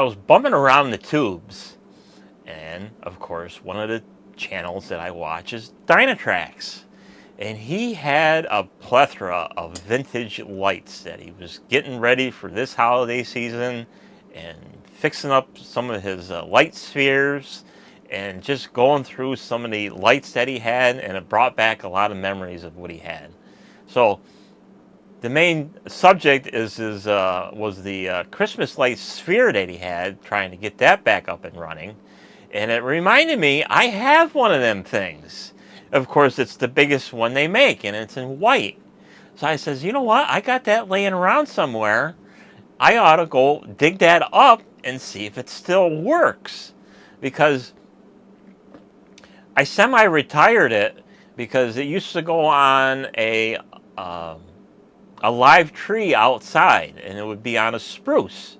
was bumming around the tubes, and of course, one of the channels that I watch is Dynatrax. And he had a plethora of vintage lights that he was getting ready for this holiday season and fixing up some of his light spheres and just going through some of the lights that he had, and it brought back a lot of memories of what he had. So the main subject was the Christmas light sphere that he had, trying to get that back up and running. And it reminded me, I have one of them things. Of course, it's the biggest one they make, and it's in white. So I says, you know what? I got that laying around somewhere. I ought to go dig that up and see if it still works. Because I semi-retired it because it used to go on a live tree outside, and it would be on a spruce.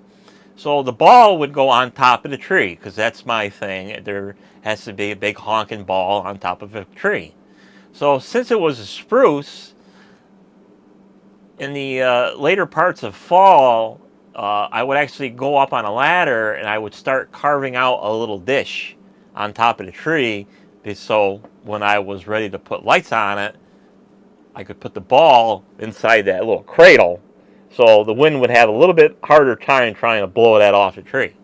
So the ball would go on top of the tree, because that's my thing. There has to be a big honking ball on top of a tree. So since it was a spruce, in the later parts of fall, I would actually go up on a ladder and I would start carving out a little dish on top of the tree, so when I was ready to put lights on it, I could put the ball inside that little cradle, so the wind would have a little bit harder time trying to blow that off the tree.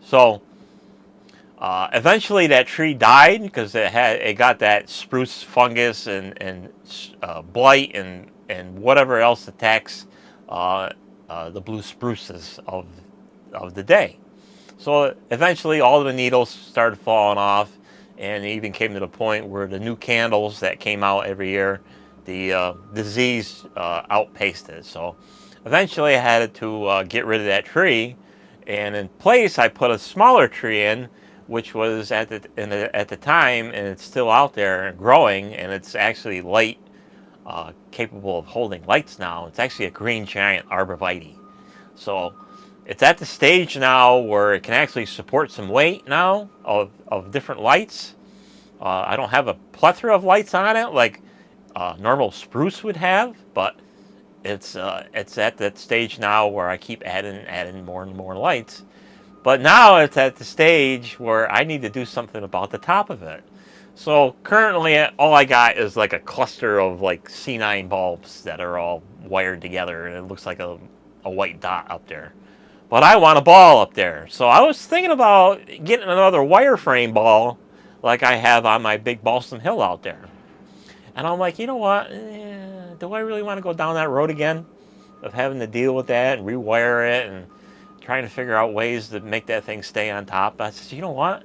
So eventually that tree died because it got that spruce fungus and blight and whatever else attacks the blue spruces of the day. So eventually all of the needles started falling off, and it even came to the point where the new candles that came out every year, the disease outpaced it. So eventually I had to get rid of that tree, and in place I put a smaller tree in, which was at the time, and it's still out there and growing, and it's actually light capable of holding lights now. It's actually a green giant arborvitae. So it's at the stage now where it can actually support some weight now of different lights. I don't have a plethora of lights on it like normal spruce would have, but it's at that stage now where I keep adding more and more lights. But now it's at the stage where I need to do something about the top of it. So currently all I got is like a cluster of like C9 bulbs that are all wired together, and it looks like a white dot up there. But I want a ball up there. So I was thinking about getting another wireframe ball like I have on my big balsam hill out there. And I'm like, you know what? Do I really want to go down that road again of having to deal with that and rewire it and trying to figure out ways to make that thing stay on top? I said, you know what?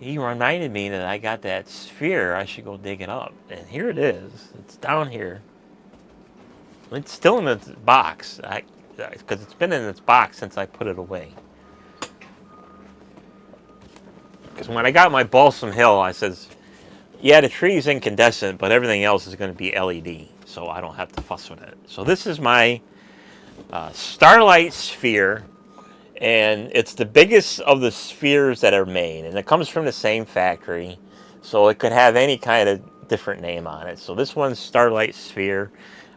He reminded me that I got that sphere. I should go dig it up. And here it is. It's down here. It's still in its box, because it's been in its box since I put it away. Because when I got my balsam hill, I says, yeah, the tree's incandescent, but everything else is going to be LED, so I don't have to fuss with it. So this is my Starlight sphere, and it's the biggest of the spheres that are made, and it comes from the same factory, so it could have any kind of different name on it. So this one's Starlight sphere.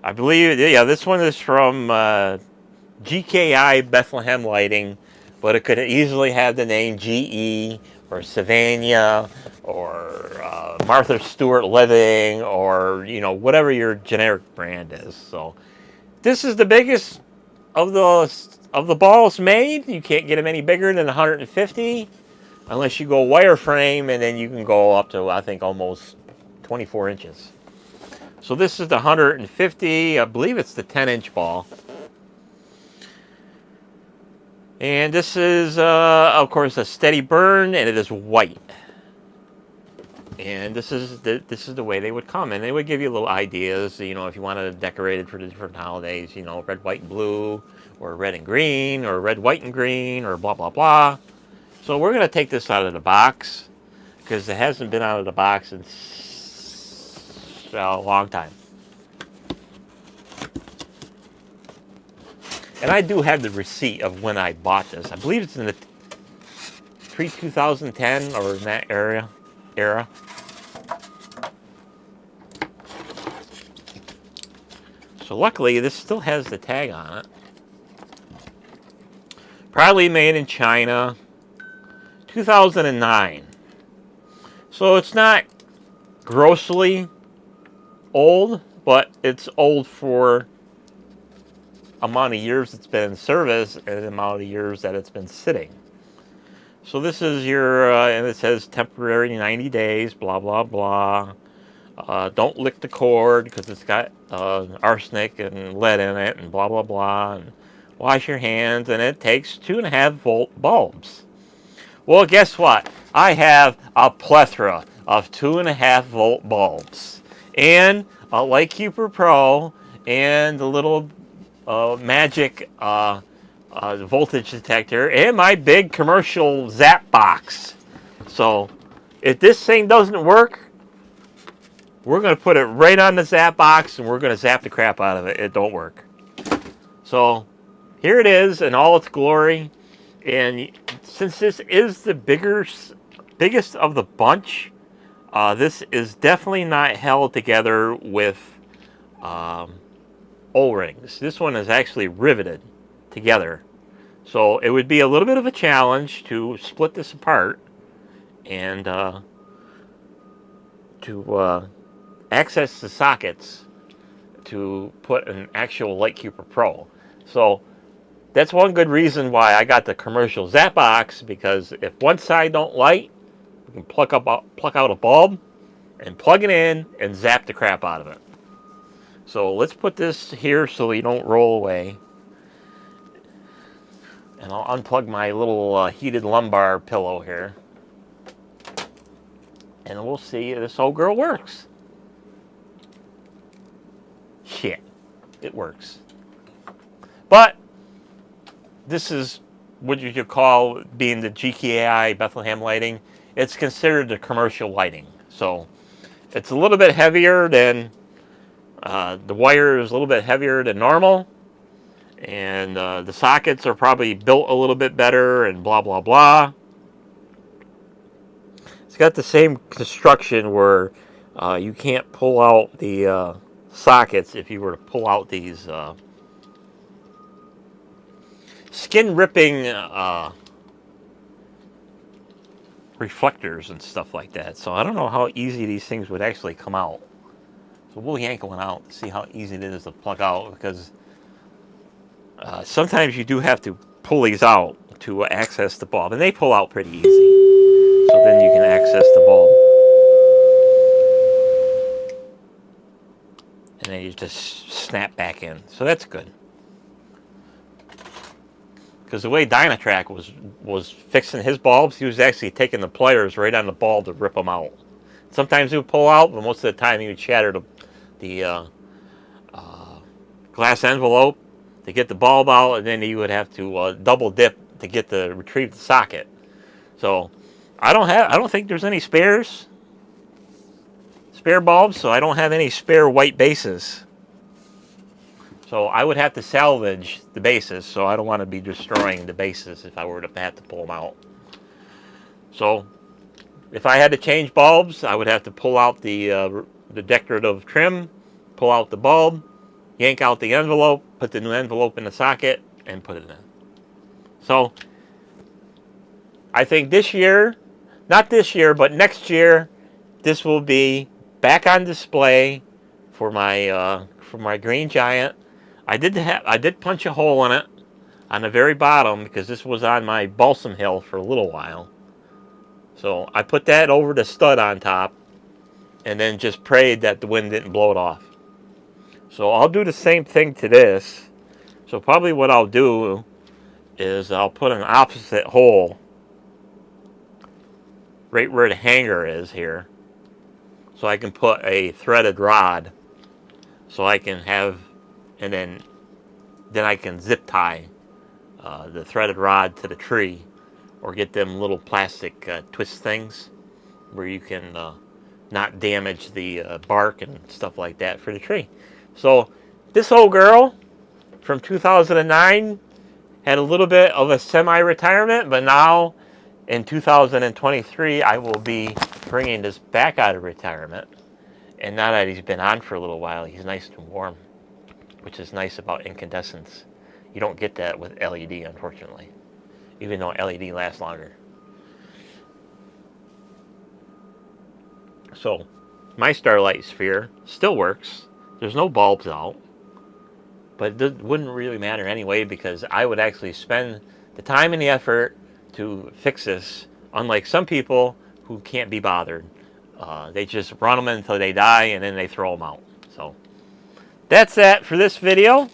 I believe, yeah, this one is from GKI Bethlehem Lighting, but it could easily have the name GE or Savannah or Martha Stewart Living, or whatever your generic brand is. So this is the biggest of the balls made. You can't get them any bigger than 150 unless you go wireframe, and then you can go up to, I think, almost 24 inches. So this is the 150. I believe it's the 10-inch ball. And this is, of course, a steady burn, and it is white. And this is the way they would come, and they would give you little ideas. If you wanted to decorate it for the different holidays, red, white, and blue, or red and green, or red, white, and green, or blah blah blah. So we're going to take this out of the box because it hasn't been out of the box in a long time. And I do have the receipt of when I bought this. I believe it's in the pre-2010 or in that era. So luckily, this still has the tag on it. Probably made in China. 2009. So it's not grossly old, but it's old for amount of years it's been in service and the amount of years that it's been sitting. So this is your, and it says temporary 90 days, blah, blah, blah. Don't lick the cord because it's got arsenic and lead in it and blah, blah, blah. And wash your hands, and it takes 2.5-volt bulbs. Well, guess what? I have a plethora of 2.5-volt bulbs and a Lightkeeper Pro and the little magic voltage detector and my big commercial zap box. So if this thing doesn't work, we're going to put it right on the zap box and we're going to zap the crap out of it. It don't work. So here it is in all its glory. And since this is the biggest of the bunch, this is definitely not held together with O-rings. This one is actually riveted together. So it would be a little bit of a challenge to split this apart and to access the sockets to put an actual Lightkeeper Pro. So that's one good reason why I got the commercial zap box, because if one side don't light, we can pluck out a bulb and plug it in and zap the crap out of it. So let's put this here so you don't roll away. And I'll unplug my little heated lumbar pillow here. And we'll see if this old girl works. Shit, it works. But this is what you could call, being the GKI Bethlehem lighting, it's considered the commercial lighting. So it's a little bit heavier than, the wire is a little bit heavier than normal. And the sockets are probably built a little bit better and blah, blah, blah. It's got the same construction where you can't pull out the sockets if you were to pull out these skin-ripping reflectors and stuff like that. So I don't know how easy these things would actually come out. So we'll yank one out to see how easy it is to plug out, because sometimes you do have to pull these out to access the bulb, and they pull out pretty easy. So then you can access the bulb. And then you just snap back in. So that's good. Because the way Dynatrack was fixing his bulbs, he was actually taking the pliers right on the bulb to rip them out. Sometimes he would pull out, but most of the time he would shatter the glass envelope to get the bulb out, and then he would have to double dip to retrieve the socket. So I don't think there's any spare bulbs, so I don't have any spare white bases. So I would have to salvage the bases, so I don't want to be destroying the bases if I were to have to pull them out. So if I had to change bulbs, I would have to pull out the decorative trim, pull out the bulb, yank out the envelope, put the new envelope in the socket, and put it in. So I think this year, not this year, but next year, this will be back on display for my Green Giant. I did punch a hole in it on the very bottom, because this was on my balsam hill for a little while. So I put that over the stud on top and then just prayed that the wind didn't blow it off. So I'll do the same thing to this. So probably what I'll do is I'll put an opposite hole right where the hanger is here, so I can put a threaded rod, so I can have, and then I can zip tie the threaded rod to the tree, or get them little plastic twist things where you can not damage the bark and stuff like that for the tree. So this old girl from 2009 had a little bit of a semi-retirement, but now in 2023 I will be bringing this back out of retirement. And now that he's been on for a little while, he's nice and warm, which is nice about incandescents. You don't get that with LED, unfortunately. even though LED lasts longer. So my Starlight sphere still works. There's no bulbs out, but it wouldn't really matter anyway because I would actually spend the time and the effort to fix this, unlike some people who can't be bothered. They just run them until they die and then they throw them out. So that's that for this video.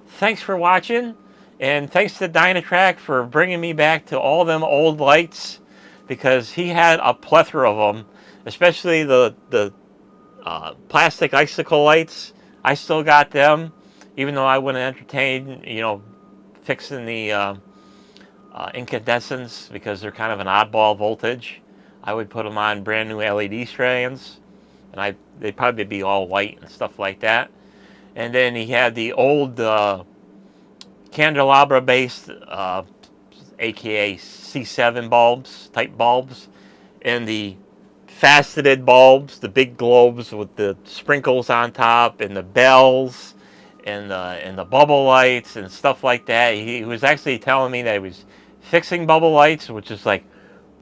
Thanks for watching, and thanks to Dynatrack for bringing me back to all them old lights, because he had a plethora of them, especially the plastic icicle lights. I still got them, even though I wouldn't entertain, fixing the incandescents because they're kind of an oddball voltage. I would put them on brand new LED strands, and they'd probably be all white and stuff like that. And then he had the old candelabra-based, aka C7 bulbs, type bulbs, and the faceted bulbs, the big globes with the sprinkles on top, and the bells, and the bubble lights and stuff like that. He was actually telling me that he was fixing bubble lights, which is like,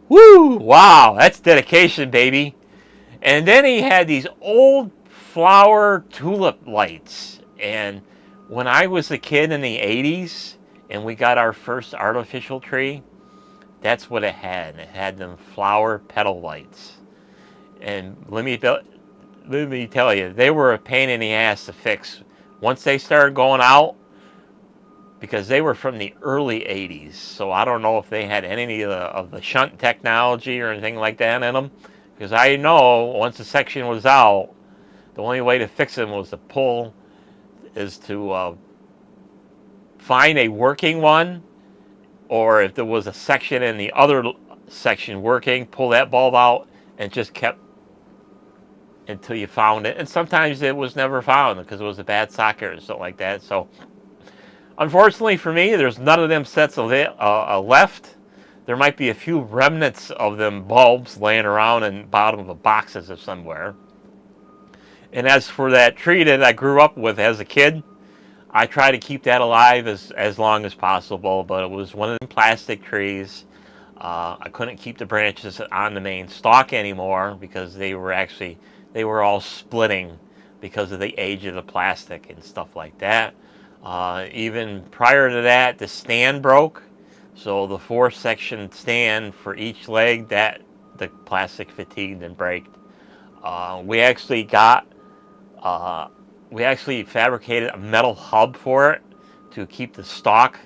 woo, wow, that's dedication, baby. And then he had these old flower tulip lights. And when I was a kid in the 80s and we got our first artificial tree, that's what it had. It had them flower petal lights. And let me tell you, they were a pain in the ass to fix once they started going out, because they were from the early 80s. So I don't know if they had any of the shunt technology or anything like that in them. Because I know once the section was out, the only way to fix them was to find a working one, or if there was a section in the other section working, pull that bulb out and just kept until you found it. And sometimes it was never found because it was a bad socket or something like that. So unfortunately for me, there's none of them sets of left. There might be a few remnants of them bulbs laying around in the bottom of the boxes or somewhere. And as for that tree that I grew up with as a kid, I try to keep that alive as long as possible, but it was one of them plastic trees. I couldn't keep the branches on the main stalk anymore because they were all splitting because of the age of the plastic and stuff like that. Even prior to that, the stand broke. So the 4-section stand for each leg, that the plastic fatigued and braked. We actually fabricated a metal hub for it to keep the stalk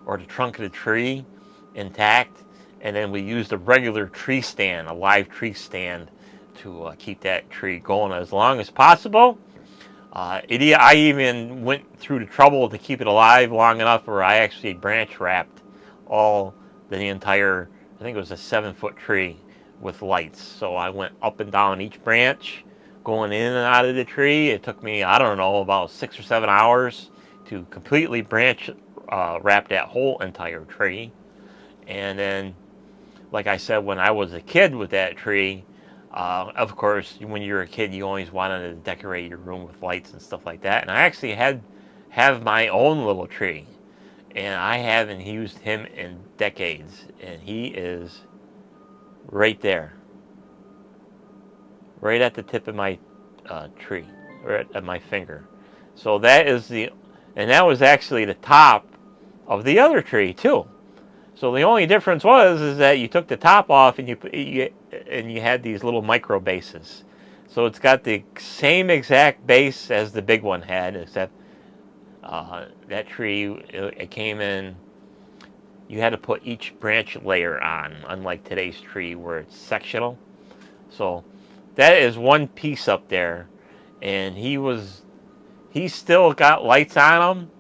or the trunk of the tree intact. And then we used a regular tree stand, a live tree stand, to keep that tree going as long as possible. I even went through the trouble to keep it alive long enough where I actually branch wrapped the entire, I think it was a 7-foot tree with lights. So I went up and down each branch, going in and out of the tree. It took me, I don't know, about 6 or 7 hours to completely branch wrap that whole entire tree. And then, like I said, when I was a kid with that tree, of course, when you're a kid, you always wanted to decorate your room with lights and stuff like that. And I actually have my own little tree, and I haven't used him in decades. And he is right there, right at the tip of my tree, right at my finger. So that was actually the top of the other tree too. So the only difference is that you took the top off and you had these little micro bases. So it's got the same exact base as the big one had, except that tree, it came in, you had to put each branch layer on, unlike today's tree where it's sectional. So that is one piece up there, and he still got lights on him.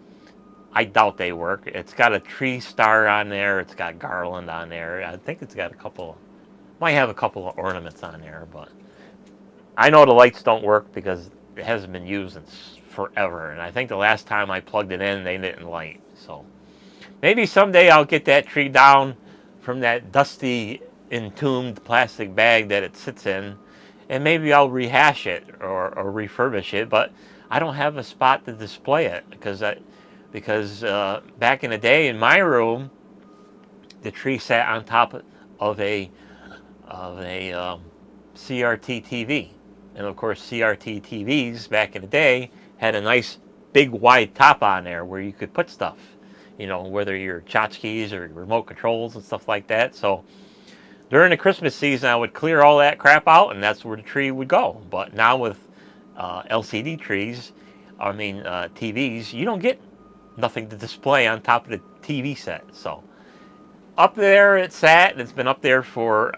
I doubt they work. It's got a tree star on there. It's got garland on there. I think it's got might have a couple of ornaments on there, but I know the lights don't work because it hasn't been used in forever. And I think the last time I plugged it in, they didn't light. So maybe someday I'll get that tree down from that dusty, entombed plastic bag that it sits in, and maybe I'll rehash it or refurbish it. But I don't have a spot to display it because back in the day in my room, the tree sat on top of a CRT TV. And of course, CRT TVs back in the day had a nice big wide top on there where you could put stuff, you know, whether your tchotchkes or remote controls and stuff like that. So during the Christmas season, I would clear all that crap out, and that's where the tree would go. But now with LCD trees, TVs, you don't get nothing to display on top of the TV set. So up there it sat, and it's been up there for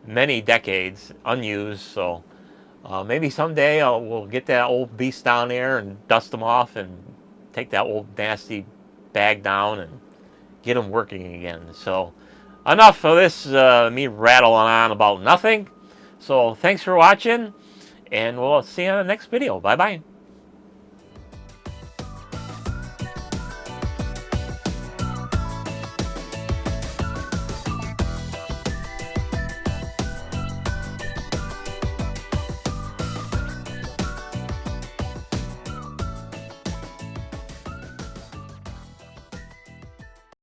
many decades, unused. So maybe someday we'll get that old beast down there and dust them off and take that old nasty bag down and get them working again. So enough of this, me rattling on about nothing. So thanks for watching, and we'll see you on the next video. Bye-bye.